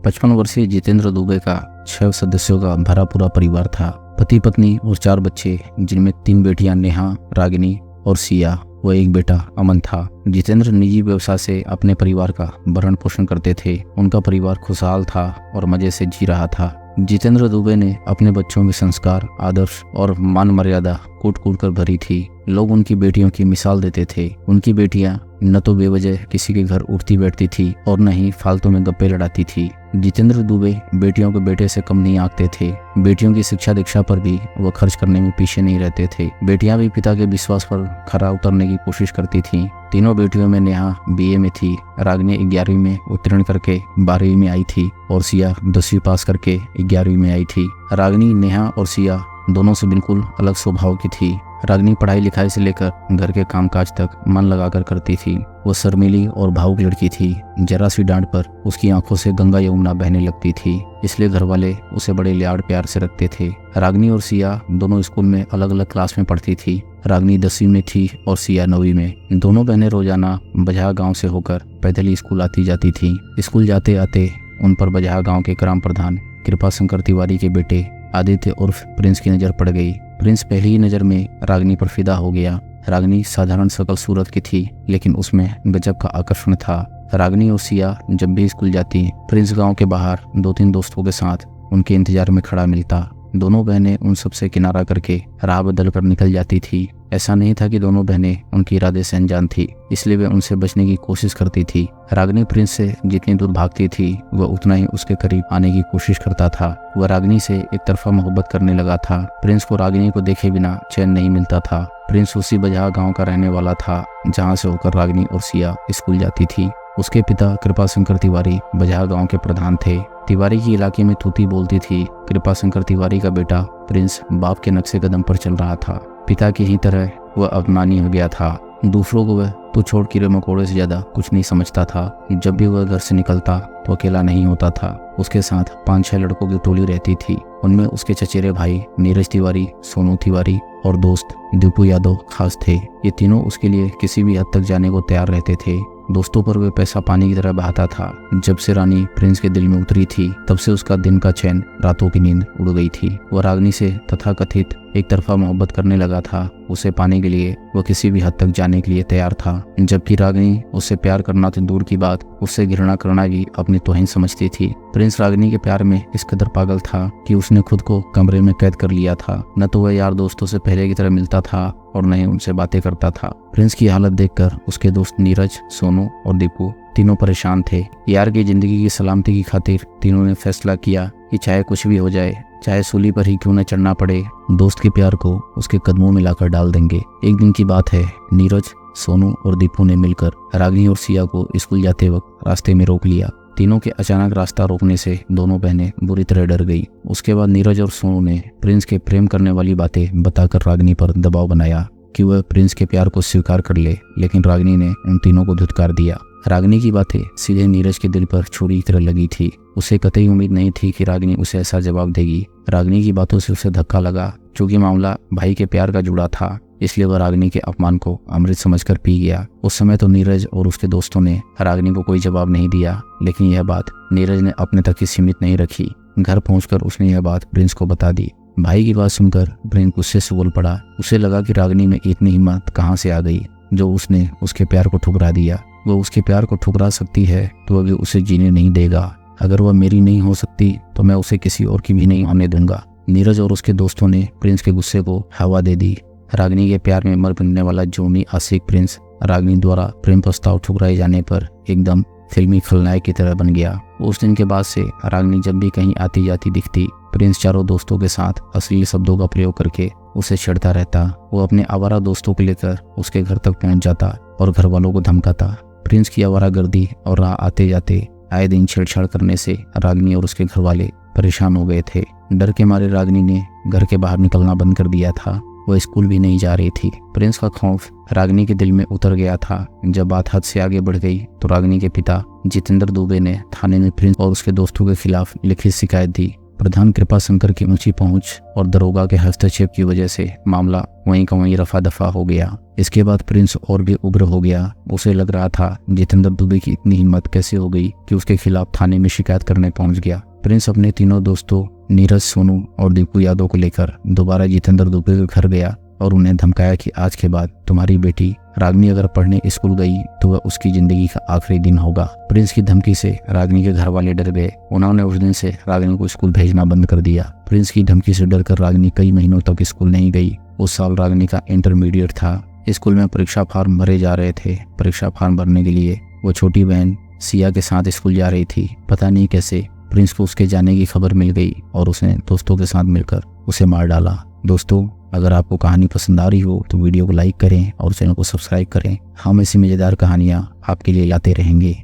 55 वर्षीय जितेंद्र दुबे का 6 सदस्यों का भरा पूरा परिवार था। पति पत्नी और 4 बच्चे, जिनमें 3 बेटियां नेहा, रागिनी और सिया व एक बेटा अमन था। जितेंद्र निजी व्यवसाय से अपने परिवार का भरण पोषण करते थे। उनका परिवार खुशहाल था और मजे से जी रहा था। जितेंद्र दुबे ने अपने बच्चों में संस्कार, आदर्श और मान मर्यादा कूट कूट कर भरी थी। लोग उनकी बेटियों की मिसाल देते थे। उनकी बेटियां न तो बेवजह किसी के घर उठती बैठती थी और न ही फालतू में गप्पे लड़ाती थी। जितेंद्र दुबे बेटियों को बेटे से कम नहीं आंकते थे। बेटियों की शिक्षा दीक्षा पर भी वह खर्च करने में पीछे नहीं रहते थे। बेटियां भी पिता के विश्वास पर खरा उतरने की कोशिश करती थीं। तीनों बेटियों में नेहा बीए में थी, रागिनी 11वीं में उत्तीर्ण करके 12वीं में आई थी और सिया 10वीं पास करके 11वीं में आई थी। रागिनी, नेहा और सिया दोनों से बिल्कुल अलग स्वभाव की थी। रागिनी पढ़ाई लिखाई से लेकर घर के कामकाज तक मन लगाकर करती थी। वो शर्मीली और भावुक लड़की थी। जरा सी डांट पर उसकी आंखों से गंगा यमुना बहने लगती थी, इसलिए घर वाले उसे बड़े लाड़ प्यार से रखते थे। रागिनी और सिया दोनों स्कूल में अलग अलग क्लास में पढ़ती थी। रागिनी 10वीं में थी और सिया 9वीं में। दोनों बहनें रोजाना बजहा गांव से होकर पैदल ही स्कूल आती जाती थी। स्कूल जाते आते उन पर बजहा गांव के ग्राम प्रधान कृपा शंकर तिवारी के बेटे आदित्य उर्फ प्रिंस की नजर पड़ गई। प्रिंस पहली ही नजर में रागिनी पर फिदा हो गया। रागिनी साधारण शकल सूरत की थी, लेकिन उसमें गजब का आकर्षण था। रागिनी और सिया जब भी स्कूल जाती, प्रिंस गांव के बाहर 2-3 दोस्तों के साथ उनके इंतजार में खड़ा मिलता। दोनों बहनें उन सबसे किनारा करके राह बदल कर निकल जाती थी। ऐसा नहीं था कि दोनों बहनें उनके इरादे से अनजान थी, इसलिए वे उनसे बचने की कोशिश करती थी। रागिनी प्रिंस से जितनी दूर भागती थी, वह उतना ही उसके करीब आने की कोशिश करता था। वह रागिनी से एक तरफा मोहब्बत करने लगा था। प्रिंस को रागिनी को देखे बिना चैन नहीं मिलता था। प्रिंस उसी बजहा गाँव का रहने वाला था जहाँ से होकर रागिनी और सिया स्कूल जाती थी। उसके पिता कृपा शंकर तिवारी बजहा गांव के प्रधान थे। तिवारी की इलाके में तूती बोलती थी। कृपा शंकर तिवारी का बेटा प्रिंस बाप के नक्शे कदम पर चल रहा था। पिता की ही तरह वह अभिमानी हो गया था। दूसरों को वह तू छोड़ कीड़े मकोड़े से ज्यादा कुछ नहीं समझता था। जब भी वह घर से निकलता तो अकेला नहीं होता था। उसके साथ 5-6 लड़कों की टोली रहती थी। उनमें उसके चचेरे भाई नीरज तिवारी, सोनू तिवारी और दोस्त दीपू यादव खास थे। ये तीनों उसके लिए किसी भी हद तक जाने को तैयार रहते थे। दोस्तों पर वे पैसा पानी की तरह बहाता था। जब से रानी प्रिंस के दिल में उतरी थी, तब से उसका दिन का चैन, रातों की नींद उड़ गई थी। वह रागिनी से तथाकथित एक तरफा मोहब्बत करने लगा था। उसे पाने के लिए वह किसी भी हद तक जाने के लिए तैयार था, जबकि रागिनी उससे प्यार करना तो दूर की बात, उससे घृणा करना भी अपनी तौहीन समझती थी। प्रिंस रागिनी के प्यार में इस कदर पागल था कि उसने खुद को कमरे में कैद कर लिया था। न तो वह यार दोस्तों से पहले की तरह मिलता था और न ही उनसे बातें करता था। प्रिंस की हालत देखकर उसके दोस्त नीरज, सोनू और दीपू तीनों परेशान थे। यार की जिंदगी की सलामती की खातिर तीनों ने फैसला किया कि चाहे कुछ भी हो जाए, चाहे सूली पर ही क्यों न चढ़ना पड़े, दोस्त के प्यार को उसके कदमों में लाकर डाल देंगे। एक दिन की बात है, नीरज, सोनू और दीपू ने मिलकर रागिनी और सिया को स्कूल जाते वक्त रास्ते में रोक लिया। तीनों के अचानक रास्ता रोकने से दोनों बहनें बुरी तरह डर गई। उसके बाद नीरज और सोनू ने प्रिंस के प्रेम करने वाली बातें बताकर रागिनी पर दबाव बनाया कि वह प्रिंस के प्यार को स्वीकार कर ले, लेकिन रागिनी ने उन तीनों को धुतकार दिया। रागिनी की बातें सीधे नीरज के दिल पर छुरी की तरह लगी थी। उसे कतई उम्मीद नहीं थी कि रागिनी उसे ऐसा जवाब देगी। रागिनी की बातों से उसे धक्का लगा। चूंकि मामला भाई के प्यार का जुड़ा था, इसलिए वह रागिनी के अपमान को अमृत समझकर पी गया। उस समय तो नीरज और उसके दोस्तों ने रागिनी को कोई जवाब नहीं दिया, लेकिन यह बात नीरज ने अपने तक ही सीमित नहीं रखी। घर पहुंचकर उसने यह बात प्रिंस को बता दी। भाई की बात सुनकर प्रिंस गुस्से से बोल पड़ा। उसे लगा कि रागिनी में इतनी हिम्मत कहाँ से आ गई जो उसने उसके प्यार को ठुकरा दिया। वह उसके प्यार को ठुकरा सकती है तो वह भी उसे जीने नहीं देगा। अगर वह मेरी नहीं हो सकती तो मैं उसे किसी और की भी नहीं होने दूंगा। नीरज और उसके दोस्तों ने प्रिंस के गुस्से को हवा दे दी। रागिनी के प्यार में मर मिटने वाला जोनी आशिक प्रिंस रागिनी द्वारा प्रेम प्रस्ताव ठुकराए जाने पर एकदम फिल्मी खलनायक की तरह बन गया। उस दिन के बाद से रागिनी जब भी कहीं आती जाती दिखती, प्रिंस चारों दोस्तों के साथ अश्लील शब्दों का प्रयोग करके उसे छेड़ता रहता। वो अपने आवारा दोस्तों को लेकर उसके घर तक पहुंच जाता और घर वालों को धमकाता। प्रिंस की आवारागर्दी और राह आते जाते आए दिन छेड़छाड़ करने से रागिनी और उसके घर वाले परेशान हो गए थे। डर के मारे रागिनी ने घर के बाहर निकलना बंद कर दिया था। वह स्कूल भी नहीं जा रही थी। प्रिंस का खौफ रागिनी के दिल में उतर गया था। जब बात हद से आगे बढ़ गई तो रागिनी के पिता जितेंद्र दुबे ने थाने में प्रिंस और उसके दोस्तों के खिलाफ लिखित शिकायत दी। प्रधान कृपाशंकर की ऊंची पहुंच और दरोगा के हस्तक्षेप की वजह से मामला वहीं का वहीं रफा दफा हो गया। इसके बाद प्रिंस और भी उग्र हो गया। उसे लग रहा था जितेंद्र दुबे की इतनी हिम्मत कैसे हो गई कि उसके खिलाफ थाने में शिकायत करने पहुंच गया। प्रिंस अपने तीनों दोस्तों नीरज, सोनू और दीपू यादव को लेकर दोबारा जितेंद्र दुबे के घर गया और उन्हें धमकाया कि आज के बाद तुम्हारी बेटी रागिनी अगर पढ़ने स्कूल गई तो वह उसकी जिंदगी का आखिरी दिन होगा। प्रिंस की धमकी से रागिनी के घर वाले डर गए। उन्होंने उस दिन से रागिनी को स्कूल भेजना बंद कर दिया। प्रिंस की धमकी से डरकर रागिनी कई महीनों तक स्कूल नहीं गई। उस साल रागिनी का इंटरमीडिएट था। स्कूल में परीक्षा फार्म भरे जा रहे थे। परीक्षा फार्म भरने के लिए वो छोटी बहन सिया के साथ स्कूल जा रही थी। पता नहीं कैसे प्रिंस को उसके जाने की खबर मिल गई और उसने दोस्तों के साथ मिलकर उसे मार डाला। दोस्तों, अगर आपको कहानी पसंद आ रही हो तो वीडियो को लाइक करें और चैनल को सब्सक्राइब करें। हम ऐसी मज़ेदार कहानियाँ आपके लिए लाते रहेंगे।